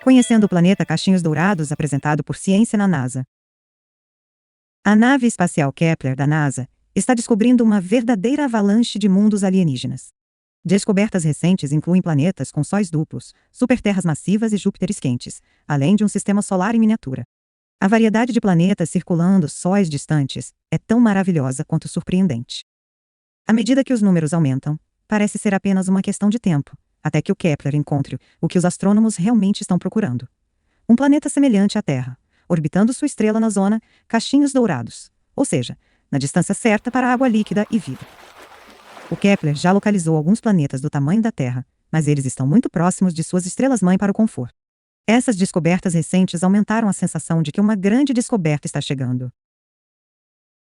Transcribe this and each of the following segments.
Conhecendo o planeta Cachinhos Dourados, apresentado por Ciência na NASA. A nave espacial Kepler da NASA está descobrindo uma verdadeira avalanche de mundos alienígenas. Descobertas recentes incluem planetas com sóis duplos, superterras massivas e Júpiteres quentes, além de um sistema solar em miniatura. A variedade de planetas circulando sóis distantes é tão maravilhosa quanto surpreendente. À medida que os números aumentam, parece ser apenas uma questão de tempo, até que o Kepler encontre o que os astrônomos realmente estão procurando. Um planeta semelhante à Terra, orbitando sua estrela na zona Cachinhos Dourados, ou seja, na distância certa para água líquida e vida. O Kepler já localizou alguns planetas do tamanho da Terra, mas eles estão muito próximos de suas estrelas-mãe para o conforto. Essas descobertas recentes aumentaram a sensação de que uma grande descoberta está chegando.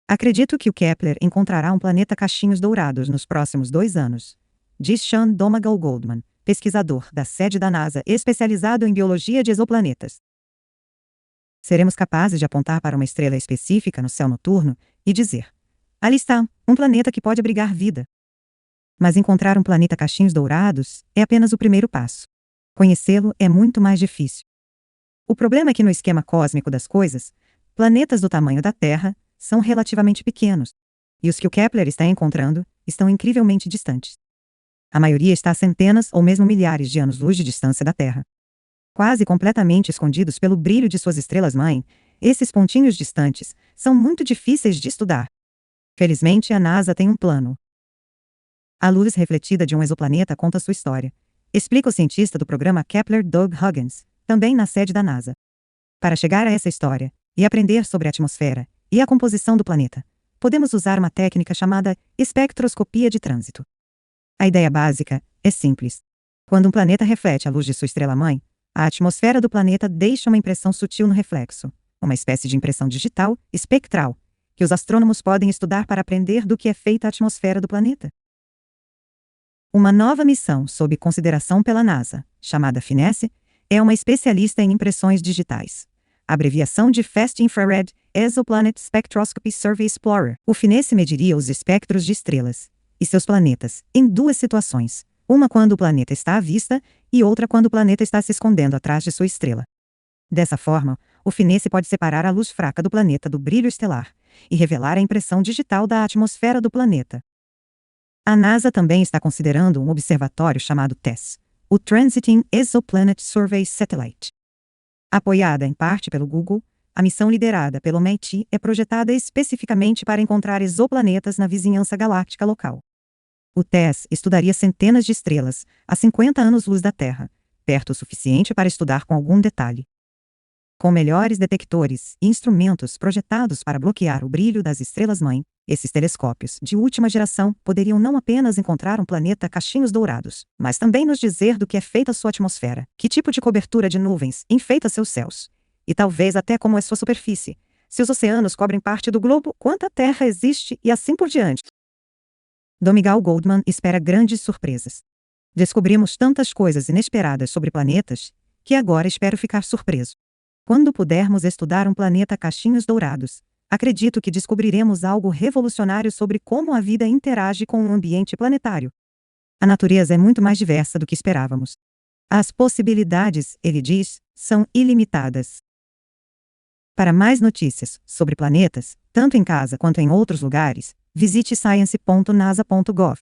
Acredito que o Kepler encontrará um planeta Cachinhos Dourados nos próximos 2 anos, diz Sean Domagal-Goldman, pesquisador da sede da NASA especializado em biologia de exoplanetas. Seremos capazes de apontar para uma estrela específica no céu noturno e dizer: ali está, um planeta que pode abrigar vida. Mas encontrar um planeta Cachinhos Dourados é apenas o primeiro passo. Conhecê-lo é muito mais difícil. O problema é que no esquema cósmico das coisas, planetas do tamanho da Terra são relativamente pequenos, e os que o Kepler está encontrando estão incrivelmente distantes. A maioria está a centenas ou mesmo milhares de anos-luz de distância da Terra. Quase completamente escondidos pelo brilho de suas estrelas-mãe, esses pontinhos distantes são muito difíceis de estudar. Felizmente, a NASA tem um plano. A luz refletida de um exoplaneta conta sua história, explica o cientista do programa Kepler Doug Huggins, também na sede da NASA. Para chegar a essa história e aprender sobre a atmosfera e a composição do planeta, podemos usar uma técnica chamada espectroscopia de trânsito. A ideia básica é simples. Quando um planeta reflete a luz de sua estrela-mãe, a atmosfera do planeta deixa uma impressão sutil no reflexo, uma espécie de impressão digital, espectral, que os astrônomos podem estudar para aprender do que é feita a atmosfera do planeta. Uma nova missão sob consideração pela NASA, chamada FINESE, é uma especialista em impressões digitais. Abreviação de Fast Infrared Exoplanet Spectroscopy Survey Explorer. O FINESE mediria os espectros de estrelas e seus planetas em 2 situações, uma quando o planeta está à vista e outra quando o planeta está se escondendo atrás de sua estrela. Dessa forma, o FINESE pode separar a luz fraca do planeta do brilho estelar e revelar a impressão digital da atmosfera do planeta. A NASA também está considerando um observatório chamado TESS, o Transiting Exoplanet Survey Satellite. Apoiada em parte pelo Google, a missão liderada pelo MIT é projetada especificamente para encontrar exoplanetas na vizinhança galáctica local. O TESS estudaria centenas de estrelas a 50 anos-luz da Terra, perto o suficiente para estudar com algum detalhe. Com melhores detectores e instrumentos projetados para bloquear o brilho das estrelas-mãe, esses telescópios de última geração poderiam não apenas encontrar um planeta Cachinhos Dourados, mas também nos dizer do que é feita sua atmosfera, que tipo de cobertura de nuvens enfeita seus céus, e talvez até como é sua superfície, se os oceanos cobrem parte do globo, quanta terra existe e assim por diante. Domagal-Goldman espera grandes surpresas. Descobrimos tantas coisas inesperadas sobre planetas que agora espero ficar surpreso. Quando pudermos estudar um planeta Cachinhos Dourados, acredito que descobriremos algo revolucionário sobre como a vida interage com o ambiente planetário. A natureza é muito mais diversa do que esperávamos. As possibilidades, ele diz, são ilimitadas. Para mais notícias sobre planetas, tanto em casa quanto em outros lugares, visite science.nasa.gov.